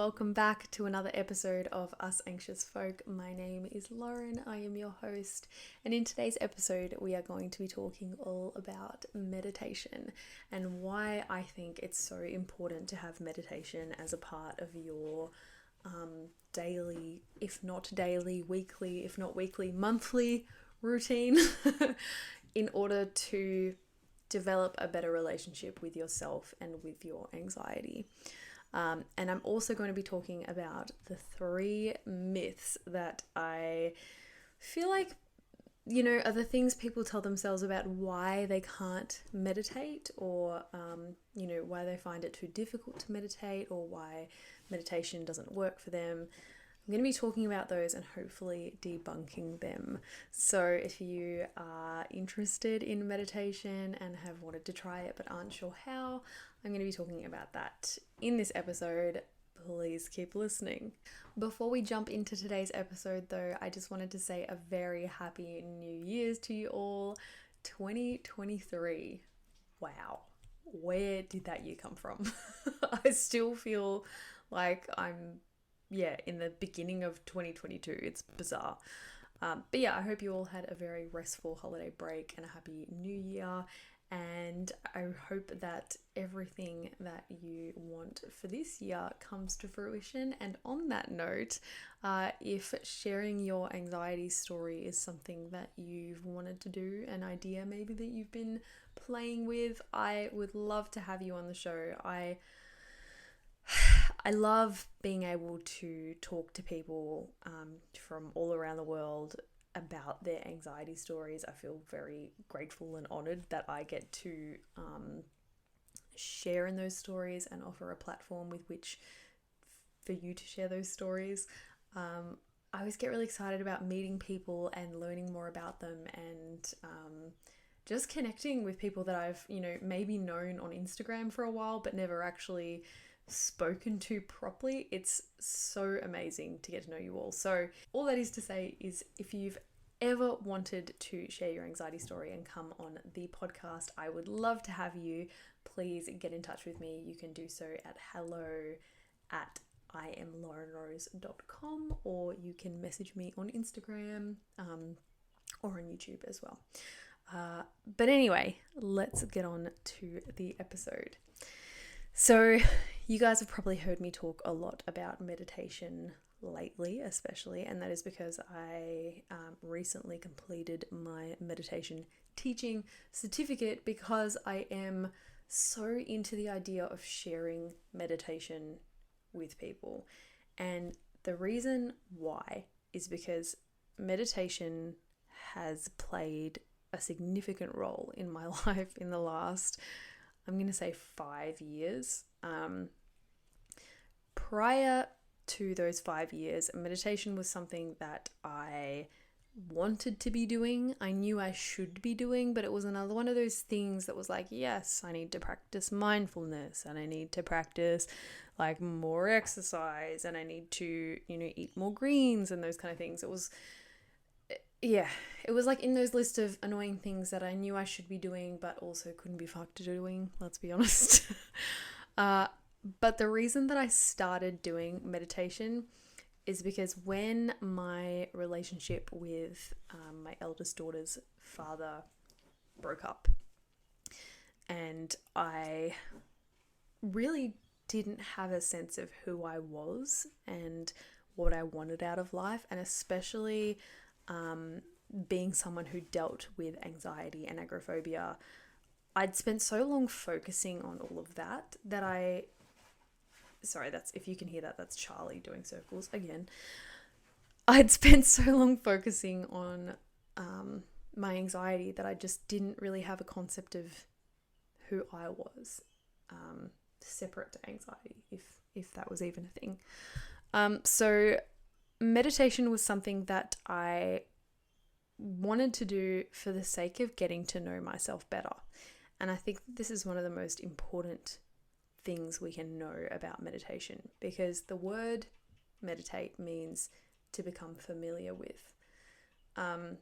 welcome back to another episode of Us Anxious Folk. My name is Lauren, I am your host, and in today's episode we are going to be talking all about meditation and why I think it's so important to have meditation as a part of your daily, if not daily, weekly, if not weekly, monthly routine in order to develop a better relationship with yourself and with your anxiety. And I'm also going to be talking about the 3 myths that I feel like, are the things people tell themselves about why they can't meditate or, why they find it too difficult to meditate or why meditation doesn't work for them. I'm going to be talking about those and hopefully debunking them. So if you are interested in meditation and have wanted to try it but aren't sure how, I'm going to be talking about that in this episode. Please keep listening. Before we jump into today's episode though, I just wanted to say a very happy New Year's to you all. 2023. Wow. Where did that year come from? I still feel like I'm in the beginning of 2022. It's bizarre. But yeah, I hope you all had a very restful holiday break and a happy new year. And I hope that everything that you want for this year comes to fruition. And on that note, if sharing your anxiety story is something that you've wanted to do, an idea maybe that you've been playing with, I would love to have you on the show. I love being able to talk to people from all around the world about their anxiety stories. I feel very grateful and honored that I get to share in those stories and offer a platform with which for you to share those stories. I always get really excited about meeting people and learning more about them and just connecting with people that I've, maybe known on Instagram for a while but never actually spoken to properly. It's so amazing to get to know you all. So all that is to say is if you've ever wanted to share your anxiety story and come on the podcast, I would love to have you. Please get in touch with me. You can do so at hello@IamLaurenRose.com, or you can message me on Instagram or on YouTube as well. But anyway, let's get on to the episode. So you guys have probably heard me talk a lot about meditation lately, especially, and that is because I recently completed my meditation teaching certificate because I am so into the idea of sharing meditation with people. And the reason why is because meditation has played a significant role in my life in the last, I'm going to say 5 years. Prior to those 5 years, meditation was something that I wanted to be doing. I knew I should be doing, but it was another one of those things that was like, yes, I need to practice mindfulness and I need to practice like more exercise and I need to, eat more greens and those kind of things. It was like in those list of annoying things that I knew I should be doing, but also couldn't be fucked doing, let's be honest. But the reason that I started doing meditation is because when my relationship with my eldest daughter's father broke up, and I really didn't have a sense of who I was and what I wanted out of life, and especially being someone who dealt with anxiety and agoraphobia, I'd spent so long focusing on all of that that's, if you can hear that, that's Charlie doing circles again. I'd spent so long focusing on my anxiety that I just didn't really have a concept of who I was, separate to anxiety, if that was even a thing. So meditation was something that I wanted to do for the sake of getting to know myself better. And I think this is one of the most important things we can know about meditation, because the word meditate means to become familiar with. And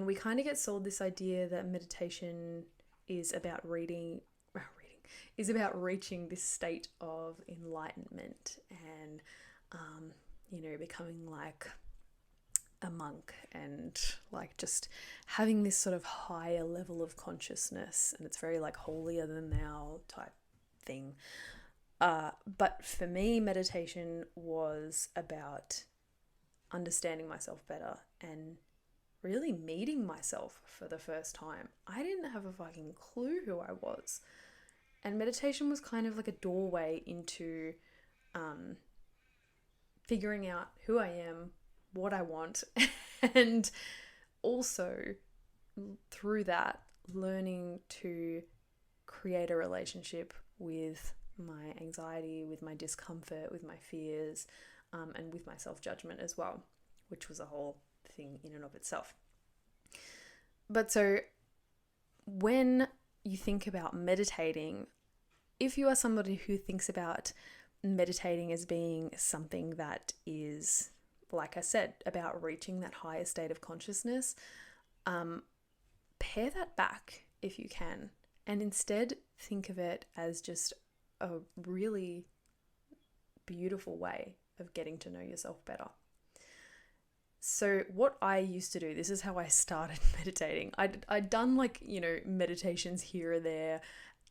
we kind of get sold this idea that meditation is about is about reaching this state of enlightenment and, becoming like a monk and like just having this sort of higher level of consciousness, and it's very like holier than thou type thing. But for me, meditation was about understanding myself better and really meeting myself for the first time. I didn't have a fucking clue who I was. And meditation was kind of like a doorway into figuring out who I am, what I want, and also through that, learning to create a relationship with my anxiety, with my discomfort, with my fears, and with my self-judgment as well, which was a whole thing in and of itself. But so when you think about meditating, if you are somebody who thinks about meditating as being something that is, like I said, about reaching that higher state of consciousness, pare that back if you can, and instead think of it as just a really beautiful way of getting to know yourself better. So what I used to do, this is how I started meditating. I'd done meditations here or there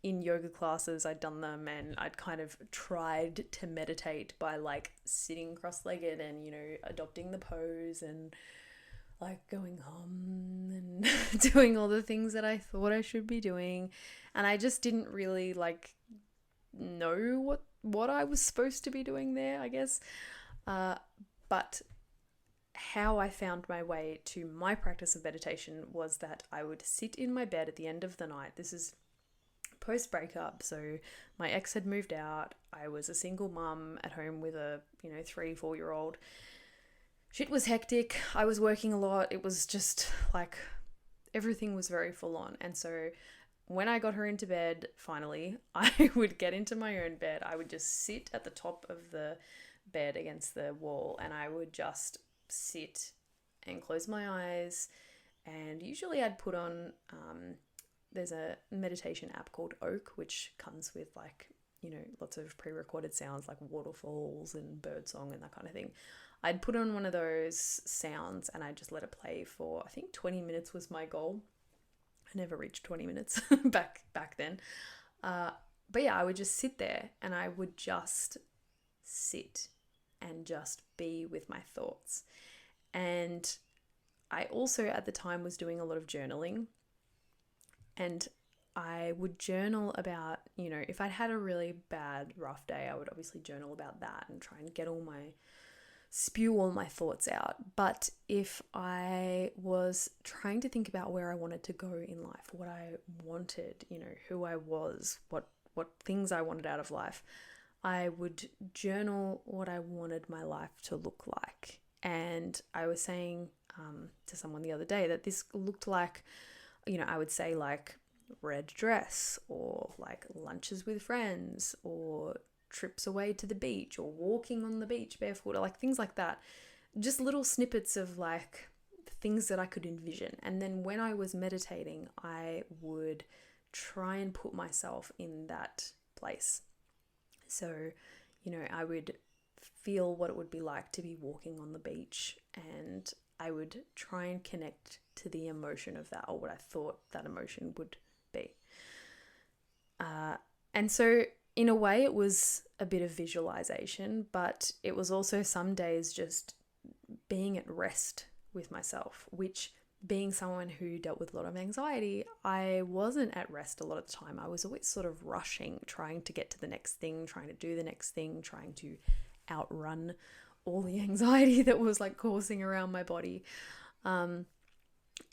in yoga classes. I'd done them, and I'd kind of tried to meditate by like sitting cross-legged and, adopting the pose and like going and doing all the things that I thought I should be doing. And I just didn't really like know what I was supposed to be doing there, I guess. But how I found my way to my practice of meditation was that I would sit in my bed at the end of the night. This is post-breakup, so my ex had moved out. I was a single mum at home with a 3-4-year-old. Shit was hectic. I was working a lot. It was just like everything was very full on. And so when I got her into bed, finally, I would get into my own bed. I would just sit at the top of the bed against the wall, and I would just sit and close my eyes. And usually I'd put on, there's a meditation app called Oak, which comes with lots of pre-recorded sounds like waterfalls and birdsong and that kind of thing. I'd put on one of those sounds and I'd just let it play for, I think 20 minutes was my goal. I never reached 20 minutes back then. But yeah, I would just sit there and I would just sit and just be with my thoughts. And I also at the time was doing a lot of journaling, and I would journal about, if I'd had a really bad, rough day, I would obviously journal about that and try and spew all my thoughts out. But if I was trying to think about where I wanted to go in life, what I wanted, who I was, what things I wanted out of life, I would journal what I wanted my life to look like. And I was saying to someone the other day that this looked like, I would say like red dress, or like lunches with friends, or trips away to the beach, or walking on the beach barefoot, or like things like that. Just little snippets of like things that I could envision. And then when I was meditating, I would try and put myself in that place. So, I would feel what it would be like to be walking on the beach, and I would try and connect to the emotion of that, or what I thought that emotion would be. And so in a way it was a bit of visualization, but it was also some days just being at rest with myself, which, being someone who dealt with a lot of anxiety, I wasn't at rest a lot of the time. I was always sort of rushing, trying to get to the next thing, trying to do the next thing, trying to outrun all the anxiety that was like coursing around my body. And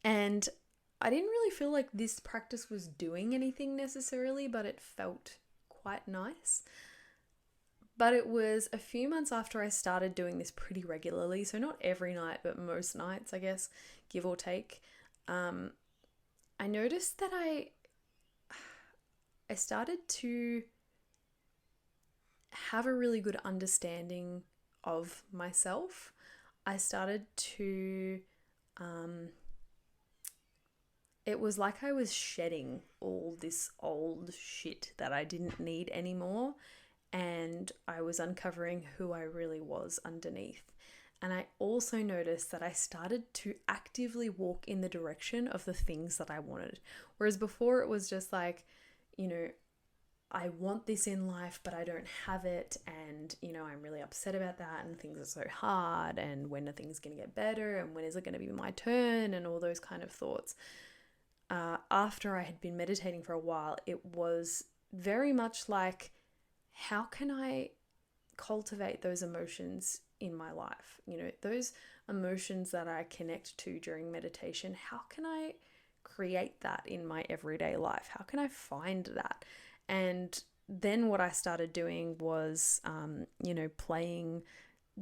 I didn't really feel like this practice was doing anything necessarily, but it felt quite nice. But it was a few months after I started doing this pretty regularly, so not every night, but most nights, I guess, give or take. I noticed that I started to have a really good understanding of myself. I started to it was like I was shedding all this old shit that I didn't need anymore, and I was uncovering who I really was underneath. And I also noticed that I started to actively walk in the direction of the things that I wanted. Whereas before it was just like, I want this in life, but I don't have it. And, I'm really upset about that. And things are so hard. And when are things going to get better? And when is it going to be my turn? And all those kind of thoughts. After I had been meditating for a while, it was very much like, how can I cultivate those emotions in my life? Those emotions that I connect to during meditation, how can I create that in my everyday life? How can I find that? And then what I started doing was, playing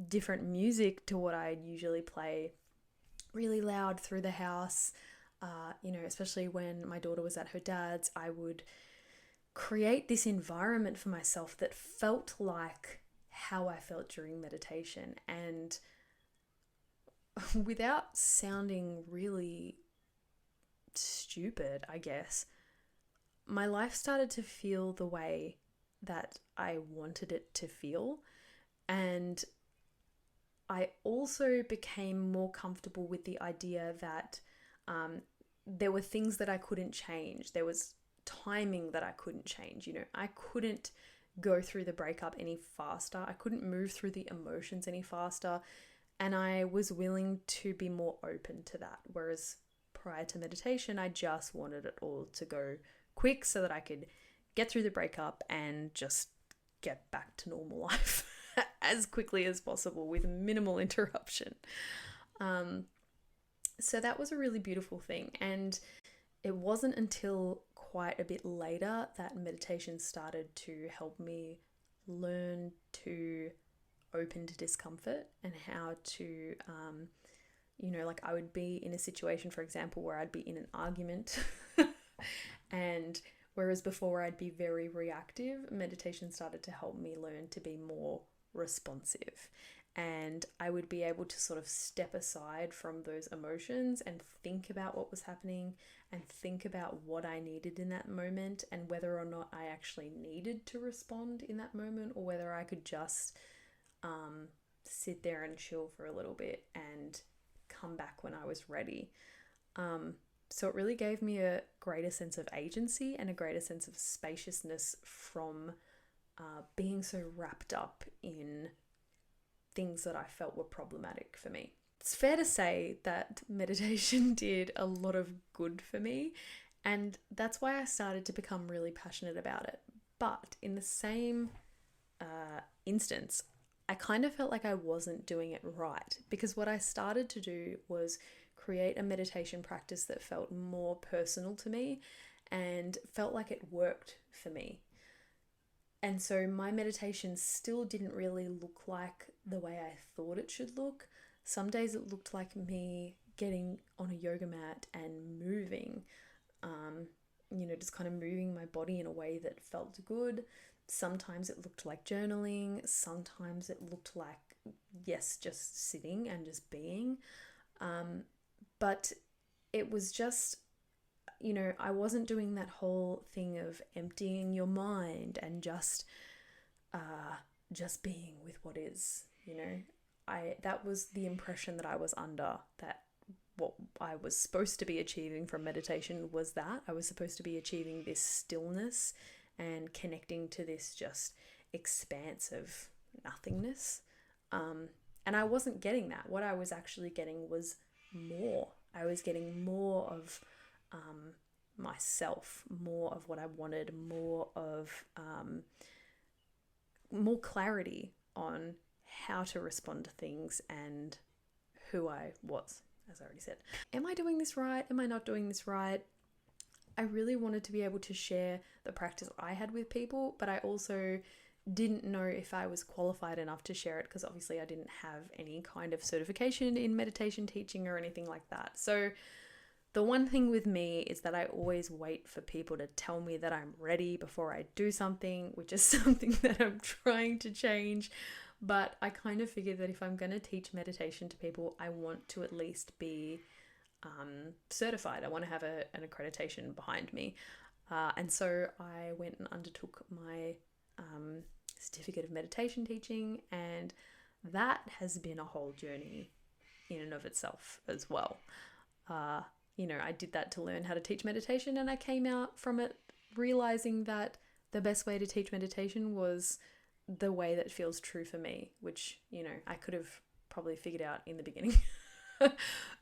different music to what I usually play really loud through the house. Especially when my daughter was at her dad's, I would create this environment for myself that felt like how I felt during meditation. And without sounding really stupid, I guess, my life started to feel the way that I wanted it to feel. And I also became more comfortable with the idea that there were things that I couldn't change. There was timing that I couldn't change. I couldn't go through the breakup any faster. I couldn't move through the emotions any faster. And I was willing to be more open to that. Whereas prior to meditation, I just wanted it all to go quick so that I could get through the breakup and just get back to normal life as quickly as possible with minimal interruption. So that was a really beautiful thing. And it wasn't until quite a bit later that meditation started to help me learn to open to discomfort and how to, I would be in a situation, for example, where I'd be in an argument and whereas before I'd be very reactive, meditation started to help me learn to be more responsive. And I would be able to sort of step aside from those emotions and think about what was happening and think about what I needed in that moment and whether or not I actually needed to respond in that moment or whether I could just sit there and chill for a little bit and come back when I was ready. So it really gave me a greater sense of agency and a greater sense of spaciousness from being so wrapped up in things that I felt were problematic for me. It's fair to say that meditation did a lot of good for me, and that's why I started to become really passionate about it. But in the same instance, I kind of felt like I wasn't doing it right, because what I started to do was create a meditation practice that felt more personal to me and felt like it worked for me. And so my meditation still didn't really look like the way I thought it should look. Some days it looked like me getting on a yoga mat and moving, just kind of moving my body in a way that felt good. Sometimes it looked like journaling. Sometimes it looked like, yes, just sitting and just being. But it was just, I wasn't doing that whole thing of emptying your mind and just being with what is, that was the impression that I was under, that what I was supposed to be achieving from meditation was that I was supposed to be achieving this stillness and connecting to this just expanse of nothingness. And I wasn't getting that. What I was actually getting was more. I was getting more of myself, more of what I wanted, more of more clarity on how to respond to things and who I was, as I already said. Am I doing this right? Am I not doing this right? I really wanted to be able to share the practice I had with people, but I also didn't know if I was qualified enough to share it because obviously I didn't have any kind of certification in meditation teaching or anything like that. So the one thing with me is that I always wait for people to tell me that I'm ready before I do something, which is something that I'm trying to change. But I kind of figure that if I'm going to teach meditation to people, I want to at least be certified. I want to have an accreditation behind me. And so I went and undertook my certificate of meditation teaching, and that has been a whole journey in and of itself as well. I did that to learn how to teach meditation, and I came out from it realizing that the best way to teach meditation was the way that feels true for me, which, I could have probably figured out in the beginning.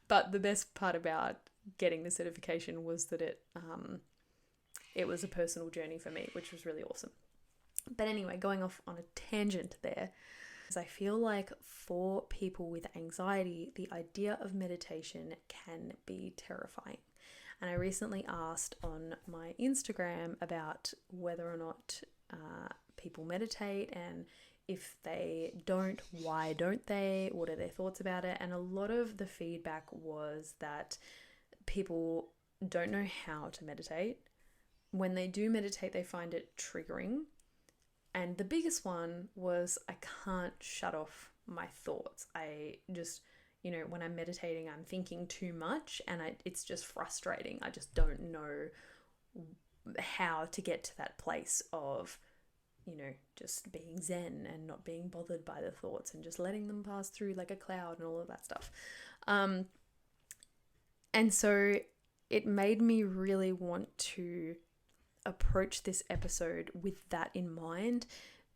But the best part about getting the certification was that it was a personal journey for me, which was really awesome. But anyway, going off on a tangent there, because I feel like for people with anxiety, the idea of meditation can be terrifying. And I recently asked on my Instagram about whether or not people meditate, and if they don't, why don't they? What are their thoughts about it? And a lot of the feedback was that people don't know how to meditate. When they do meditate, they find it triggering. And the biggest one was, I can't shut off my thoughts. I just, when I'm meditating, I'm thinking too much, and it's just frustrating. I just don't know how to get to that place of, just being zen and not being bothered by the thoughts and just letting them pass through like a cloud and all of that stuff. And so it made me really want to approach this episode with that in mind,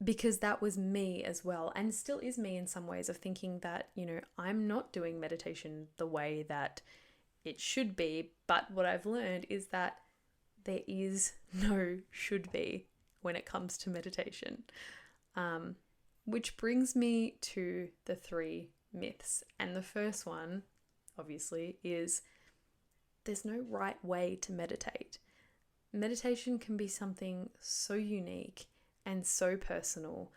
because that was me as well, and still is me in some ways, of thinking that, I'm not doing meditation the way that it should be. But what I've learned is that there is no should be when it comes to meditation. Which brings me to the 3 myths. And the first one, obviously, is there's no right way to meditate. Meditation can be something so unique and so personal.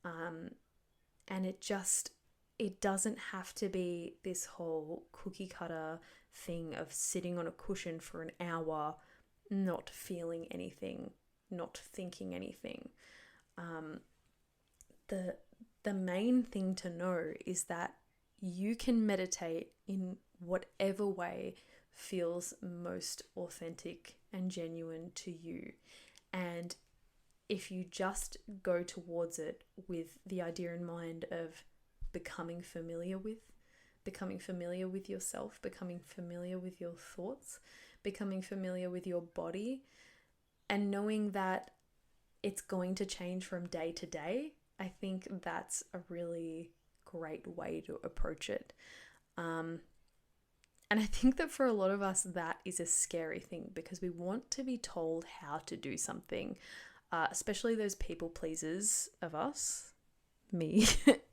And it doesn't have to be this whole cookie cutter thing of sitting on a cushion for an hour, not feeling anything, not thinking anything. The main thing to know is that you can meditate in whatever way feels most authentic and genuine to you. And if you just go towards it with the idea in mind of becoming familiar with yourself, becoming familiar with your thoughts, becoming familiar with your body, and knowing that it's going to change from day to day, I think that's a really great way to approach it. And I think that for a lot of us, that is a scary thing, because we want to be told how to do something, especially those people pleasers of us, me,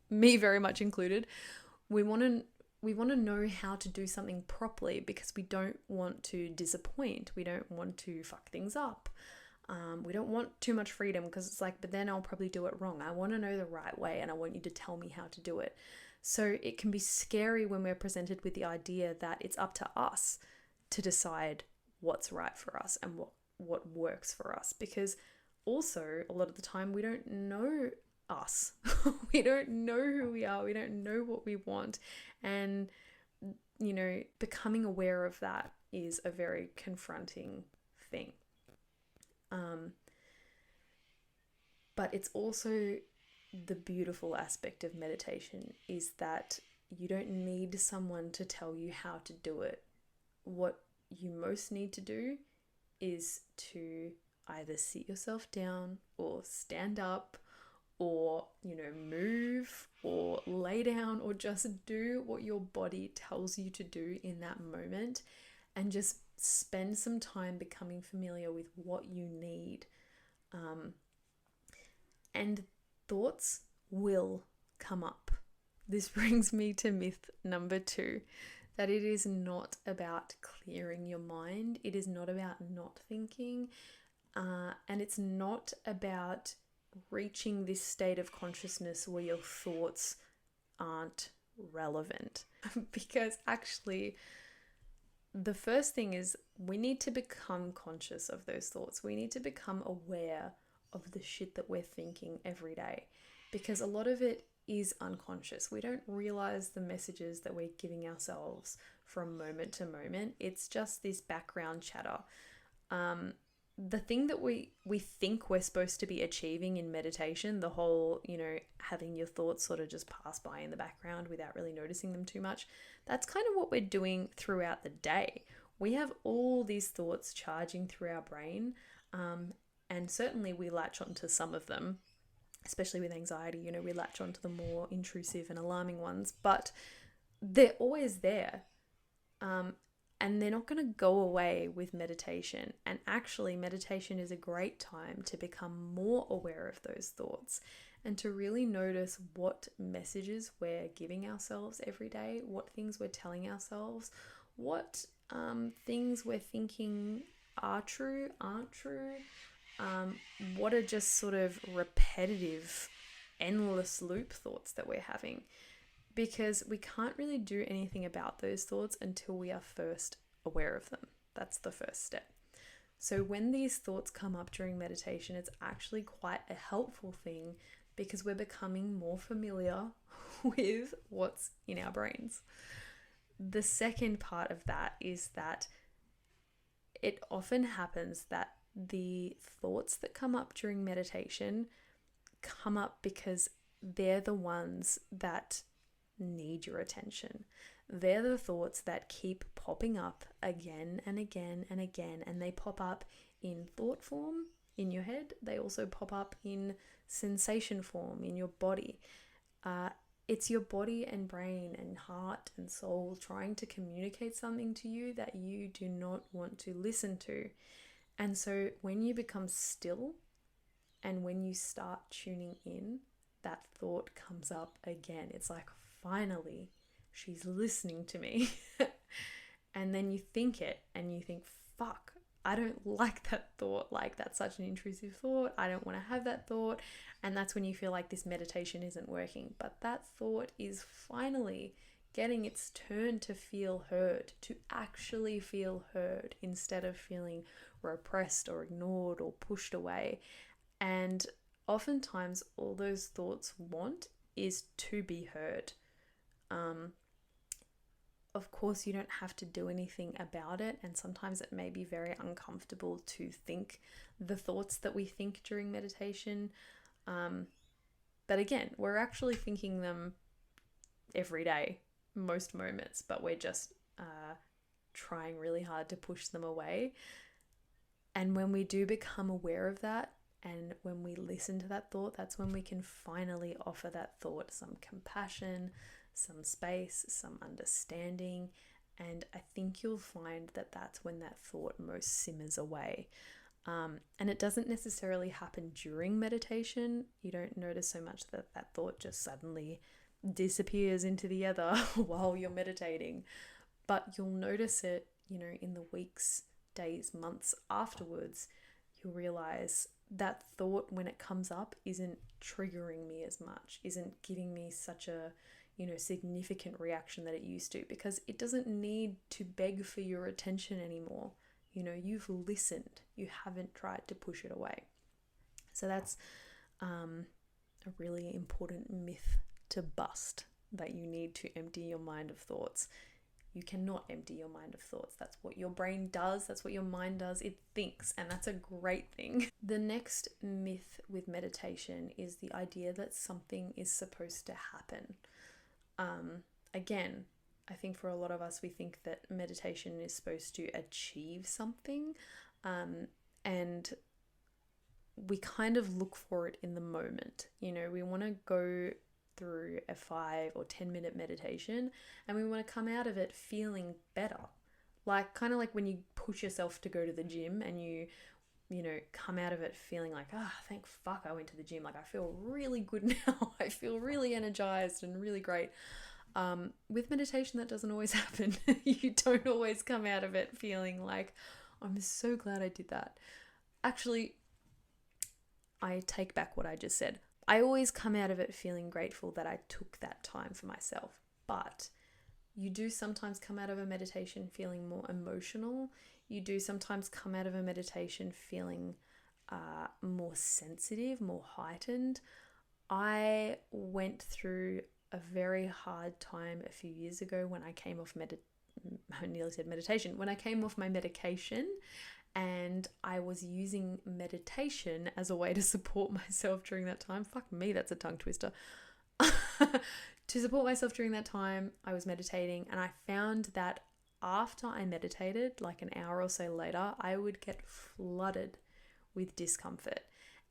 me very much included. We want to know how to do something properly, because we don't want to disappoint. We don't want to fuck things up. We don't want too much freedom, because it's like, but then I'll probably do it wrong. I want to know the right way, and I want you to tell me how to do it. So it can be scary when we're presented with the idea that it's up to us to decide what's right for us and what works for us, because also a lot of the time we don't know us. We don't know who we are. We don't know what we want. And, becoming aware of that is a very confronting thing. But it's also the beautiful aspect of meditation is that you don't need someone to tell you how to do it. What you most need to do is to either sit yourself down or stand up or, move or lay down, or just do what your body tells you to do in that moment, and just spend some time becoming familiar with what you need. And thoughts will come up. This brings me to myth number 2, that it is not about clearing your mind. It is not about not thinking. And it's not about reaching this state of consciousness where your thoughts aren't relevant. Because actually, the first thing is we need to become conscious of those thoughts. We need to become aware of the shit that we're thinking every day, because a lot of it is unconscious. We don't realize the messages that we're giving ourselves from moment to moment. It's just this background chatter. The thing that we think we're supposed to be achieving in meditation, the whole, having your thoughts sort of just pass by in the background without really noticing them too much, that's kind of what we're doing throughout the day. We have all these thoughts charging through our brain, and certainly we latch onto some of them, especially with anxiety. We latch onto the more intrusive and alarming ones, but they're always there. And they're not going to go away with meditation. And actually, meditation is a great time to become more aware of those thoughts and to really notice what messages we're giving ourselves every day, what things we're telling ourselves, what things we're thinking are true, aren't true, what are just sort of repetitive, endless loop thoughts that we're having. Because we can't really do anything about those thoughts until we are first aware of them. That's the first step. So when these thoughts come up during meditation, it's actually quite a helpful thing because we're becoming more familiar with what's in our brains. The second part of that is that it often happens that the thoughts that come up during meditation come up because they're the ones that need your attention. They're the thoughts that keep popping up again and again and again, and they pop up in thought form in your head. They also pop up in sensation form in your body. It's your body and brain and heart and soul trying to communicate something to you that you do not want to listen to. And so when you become still and when you start tuning in, that thought comes up again. It's like, finally, she's listening to me. And then you think it and you think, fuck, I don't like that thought. Like, that's such an intrusive thought. I don't want to have that thought. And that's when you feel like this meditation isn't working. But that thought is finally getting its turn to feel heard, to actually feel heard instead of feeling repressed or ignored or pushed away. And oftentimes all those thoughts want is to be heard. Of course, you don't have to do anything about it, and sometimes it may be very uncomfortable to think the thoughts that we think during meditation. But again, we're actually thinking them every day, most moments, but we're just trying really hard to push them away. And when we do become aware of that, and when we listen to that thought, that's when we can finally offer that thought some compassion, some space, some understanding. And I think you'll find that that's when that thought most simmers away. And it doesn't necessarily happen during meditation. You don't notice so much that that thought just suddenly disappears into the ether while you're meditating. But you'll notice it, in the weeks, days, months afterwards. You'll realize that thought, when it comes up, isn't triggering me as much, isn't giving me such a significant reaction that it used to, because it doesn't need to beg for your attention anymore. You've listened, you haven't tried to push it away. So that's a really important myth to bust, that you need to empty your mind of thoughts. You cannot empty your mind of thoughts. That's what your brain does. That's what your mind does. It thinks, and that's a great thing. The next myth with meditation is the idea that something is supposed to happen. Again, I think for a lot of us, we think that meditation is supposed to achieve something, and we kind of look for it in the moment. We want to go through a 5 or 10 minute meditation and we want to come out of it feeling better. Kind of like when you push yourself to go to the gym and you come out of it feeling like, thank fuck I went to the gym. Like, I feel really good now. I feel really energized and really great. With meditation, that doesn't always happen. You don't always come out of it feeling like, I'm so glad I did that. Actually, I take back what I just said. I always come out of it feeling grateful that I took that time for myself. But you do sometimes come out of a meditation feeling more emotional. You do sometimes come out of a meditation feeling more sensitive, more heightened. I went through a very hard time a few years ago when I came off I nearly said meditation, when I came off my medication and I was using meditation as a way to support myself during that time. Fuck me, that's a tongue twister. To support myself during that time, I was meditating, and I found that after I meditated, like an hour or so later, I would get flooded with discomfort.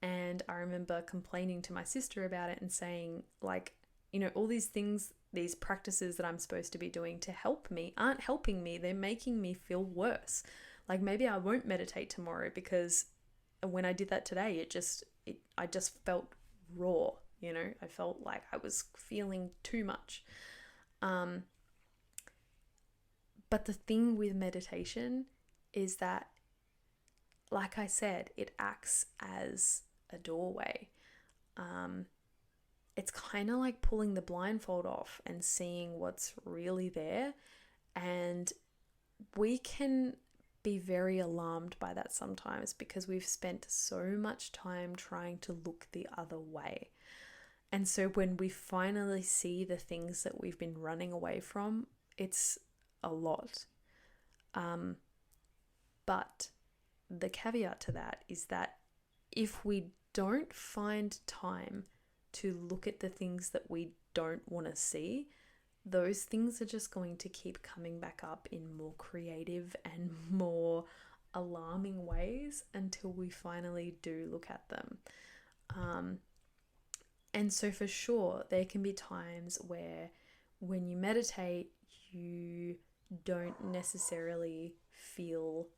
And I remember complaining to my sister about it and saying, like, you know, all these things, these practices that I'm supposed to be doing to help me aren't helping me. They're making me feel worse. Like, maybe I won't meditate tomorrow because when I did that today, I just felt raw, you know. I felt like I was feeling too much. But the thing with meditation is that, like I said, it acts as a doorway. It's kind of like pulling the blindfold off and seeing what's really there. And we can be very alarmed by that sometimes because we've spent so much time trying to look the other way. And so when we finally see the things that we've been running away from, it's a lot. But the caveat to that is that if we don't find time to look at the things that we don't want to see, those things are just going to keep coming back up in more creative and more alarming ways until we finally do look at them. And so for sure, there can be times where when you meditate, you don't necessarily feel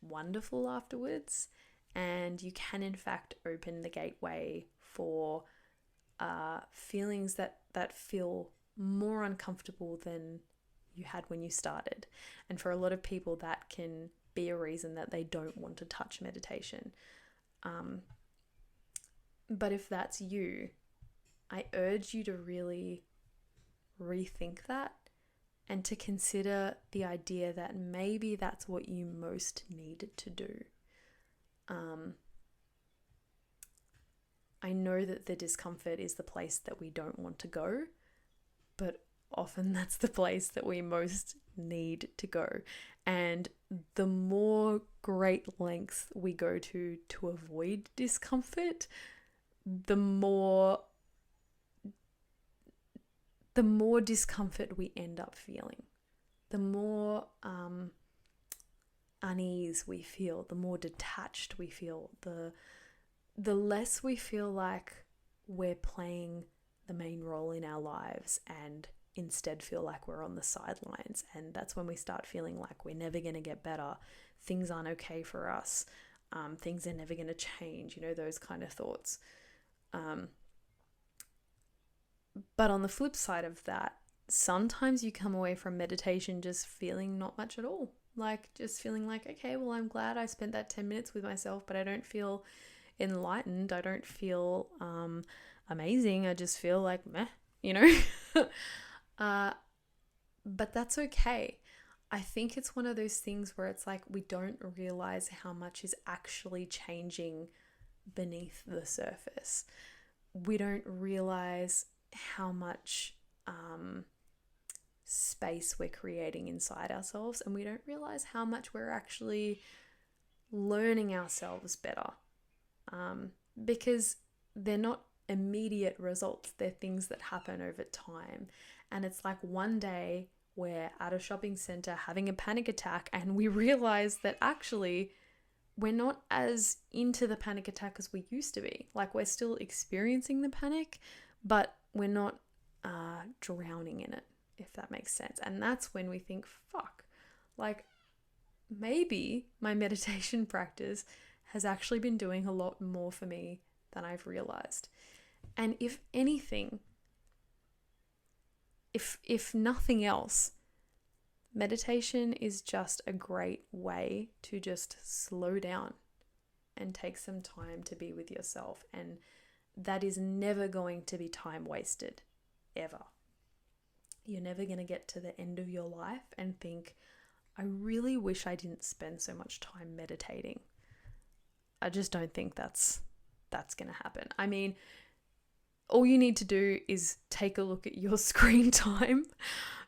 wonderful afterwards, and you can in fact open the gateway for feelings that feel more uncomfortable than you had when you started. And for a lot of people, that can be a reason that they don't want to touch meditation. But if that's you, I urge you to really rethink that and to consider the idea that maybe that's what you most need to do. I know that the discomfort is the place that we don't want to go, but often that's the place that we most need to go. And the more great lengths we go to avoid discomfort, the more discomfort we end up feeling. The more unease we feel, the more detached we feel, the less we feel like we're playing the main role in our lives and instead feel like we're on the sidelines. And that's when we start feeling like we're never going to get better. Things aren't okay for us. Things are never going to change, you know, those kind of thoughts. But on the flip side of that, sometimes you come away from meditation just feeling not much at all. Like just feeling like, okay, well, I'm glad I spent that 10 minutes with myself, but I don't feel enlightened. I don't feel amazing. I just feel like meh, you know. But that's okay. I think it's one of those things where it's like we don't realize how much is actually changing beneath the surface. We don't realize how much space we're creating inside ourselves, and we don't realize how much we're actually learning ourselves better, because they're not immediate results. They're things that happen over time. And it's like one day we're at a shopping center having a panic attack and we realize that actually we're not as into the panic attack as we used to be. Like we're still experiencing the panic, but we're not drowning in it, if that makes sense. And that's when we think, fuck, like maybe my meditation practice has actually been doing a lot more for me than I've realized. And if anything, if nothing else, meditation is just a great way to just slow down and take some time to be with yourself. And that is never going to be time wasted, ever. You're never going to get to the end of your life and think, I really wish I didn't spend so much time meditating. I just don't think that's going to happen. I mean, all you need to do is take a look at your screen time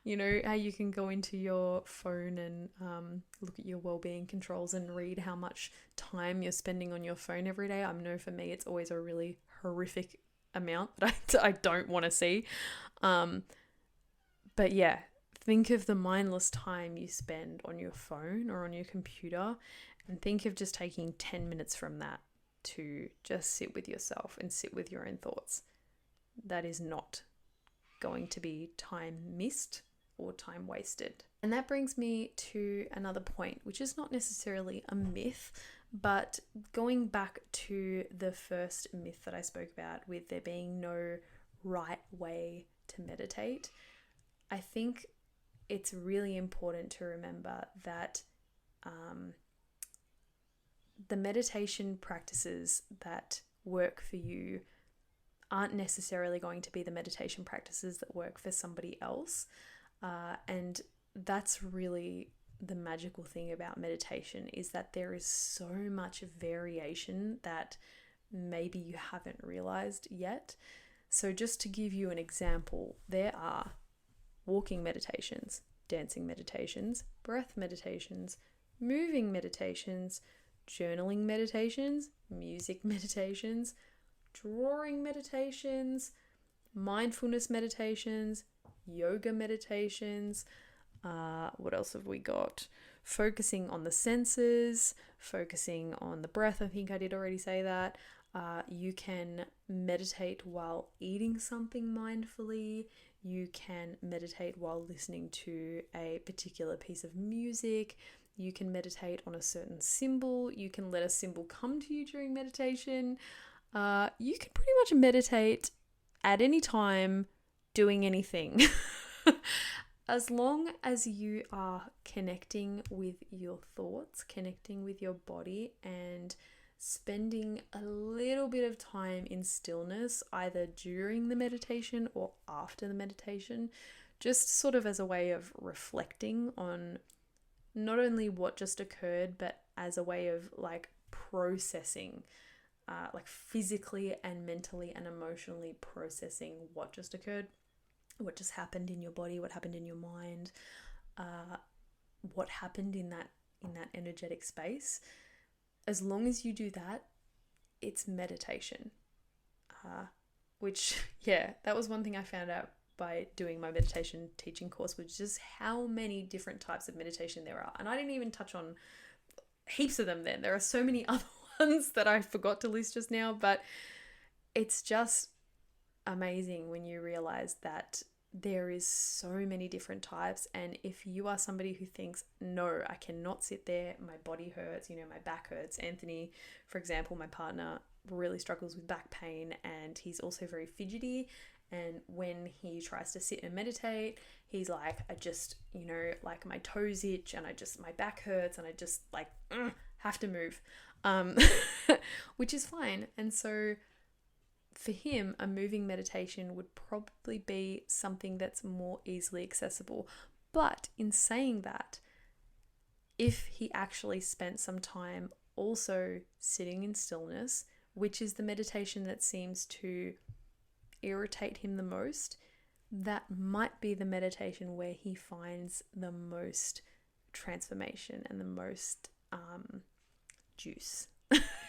You know how you can go into your phone and look at your well-being controls and read how much time you're spending on your phone every day? I know for me it's always a really horrific amount that I don't want to see. But yeah, think of the mindless time you spend on your phone or on your computer, and think of just taking 10 minutes from that to just sit with yourself and sit with your own thoughts. That is not going to be time missed or time wasted. And that brings me to another point, which is not necessarily a myth, but going back to the first myth that I spoke about with there being no right way to meditate, I think it's really important to remember that the meditation practices that work for you aren't necessarily going to be the meditation practices that work for somebody else. And that's really the magical thing about meditation, is that there is so much variation that maybe you haven't realized yet. So just to give you an example, there are walking meditations, dancing meditations, breath meditations, moving meditations, journaling meditations, music meditations, drawing meditations, mindfulness meditations, yoga meditations. What else have we got? Focusing on the senses, focusing on the breath. I think I did already say that. You can meditate while eating something mindfully. You can meditate while listening to a particular piece of music. You can meditate on a certain symbol. You can let a symbol come to you during meditation. You can pretty much meditate at any time, doing anything. As long as you are connecting with your thoughts, connecting with your body, and spending a little bit of time in stillness, either during the meditation or after the meditation, just sort of as a way of reflecting on not only what just occurred, but as a way of like processing, like physically and mentally and emotionally processing what just occurred, what just happened in your body, what happened in your mind, what happened in that energetic space. As long as you do that, it's meditation. Which, yeah, that was one thing I found out by doing my meditation teaching course, which is how many different types of meditation there are. And I didn't even touch on heaps of them then. There are so many other ones that I forgot to list just now, but it's just amazing when you realize that there is so many different types. And if you are somebody who thinks, no, I cannot sit there, my body hurts, my back hurts. Anthony, for example, my partner, really struggles with back pain, and he's also very fidgety. And when he tries to sit and meditate, he's like, I just, like my toes itch and my back hurts and I just like have to move, which is fine. And so for him, a moving meditation would probably be something that's more easily accessible. But in saying that, if he actually spent some time also sitting in stillness, which is the meditation that seems to irritate him the most, that might be the meditation where he finds the most transformation and the most juice,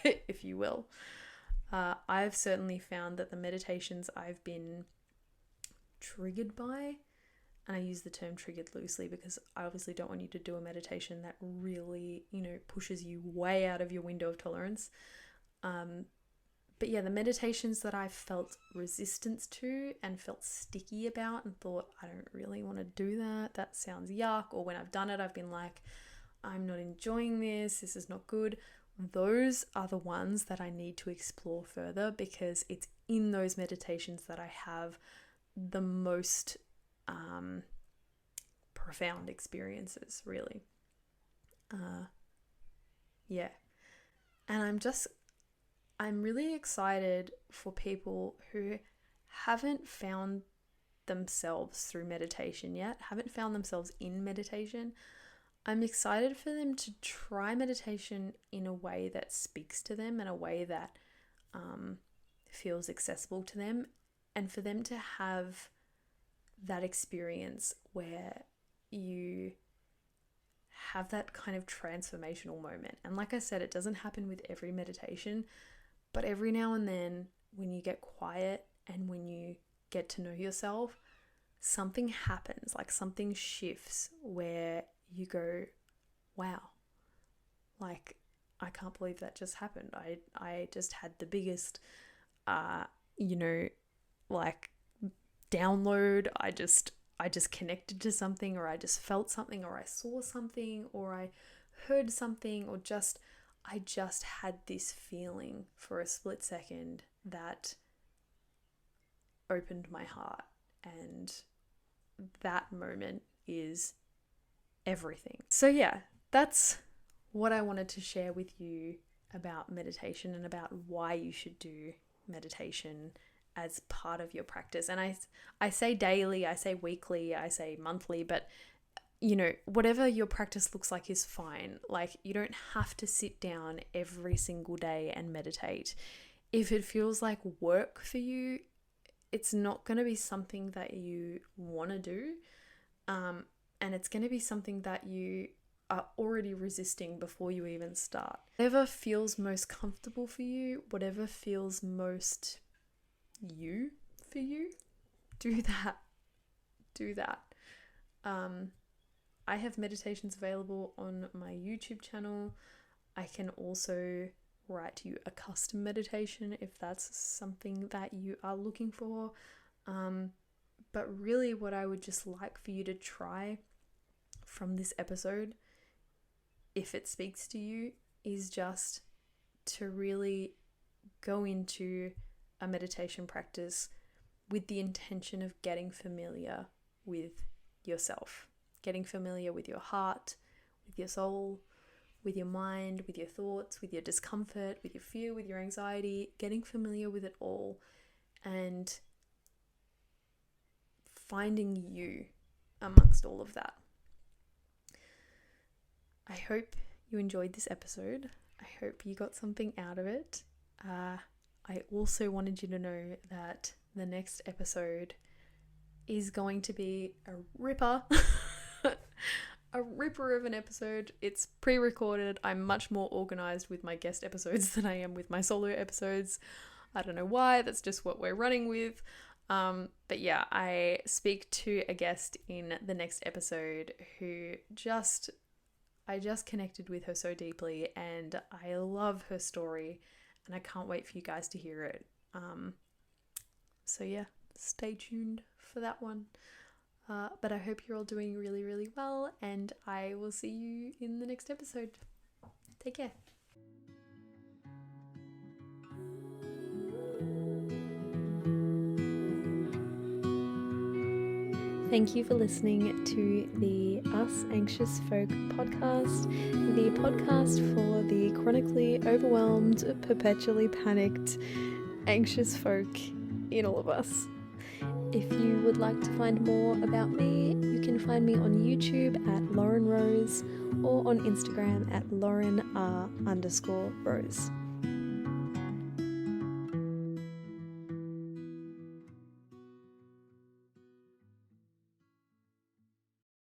if you will. I've certainly found that the meditations I've been triggered by, and I use the term triggered loosely because I obviously don't want you to do a meditation that really, pushes you way out of your window of tolerance. But yeah, the meditations that I felt resistance to and felt sticky about and thought, I don't really want to do that. That sounds yuck. Or when I've done it, I've been like, I'm not enjoying this. This is not good. Those are the ones that I need to explore further, because it's in those meditations that I have the most profound experiences, really. Yeah. And I'm really excited for people who haven't found themselves through meditation yet, haven't found themselves in meditation. I'm excited for them to try meditation in a way that speaks to them, in a way that feels accessible to them, and for them to have that experience where you have that kind of transformational moment. And like I said, it doesn't happen with every meditation, but every now and then when you get quiet and when you get to know yourself, something happens, like something shifts where you go, wow, like I can't believe that just happened. I just had the biggest, like download. I just connected to something, or I just felt something, or I saw something, or I heard something, or I just had this feeling for a split second that opened my heart. And that moment is everything. So yeah, that's what I wanted to share with you about meditation and about why you should do meditation as part of your practice. And I say daily, I say weekly, I say monthly, but whatever your practice looks like is fine. Like, you don't have to sit down every single day and meditate. If it feels like work for you, it's not going to be something that you want to do. And it's going to be something that you are already resisting before you even start. Whatever feels most comfortable for you, whatever feels most you for you, do that. I have meditations available on my YouTube channel. I can also write you a custom meditation if that's something that you are looking for. But really what I would just like for you to try from this episode, if it speaks to you, is just to really go into a meditation practice with the intention of getting familiar with yourself, getting familiar with your heart, with your soul, with your mind, with your thoughts, with your discomfort, with your fear, with your anxiety, getting familiar with it all and finding you amongst all of that. I hope you enjoyed this episode. I hope you got something out of it. I also wanted you to know that the next episode is going to be a ripper. A ripper of an episode. It's pre-recorded. I'm much more organized with my guest episodes than I am with my solo episodes. I don't know why. That's just what we're running with. But yeah, I speak to a guest in the next episode who I just connected with her so deeply, and I love her story, and I can't wait for you guys to hear it. So yeah, stay tuned for that one. But I hope you're all doing really, really well, and I will see you in the next episode. Take care. Thank you for listening to the Us Anxious Folk podcast, the podcast for the chronically overwhelmed, perpetually panicked, anxious folk in all of us. If you would like to find more about me, you can find me on YouTube at Lauren Rose or on Instagram at LaurenR_Rose.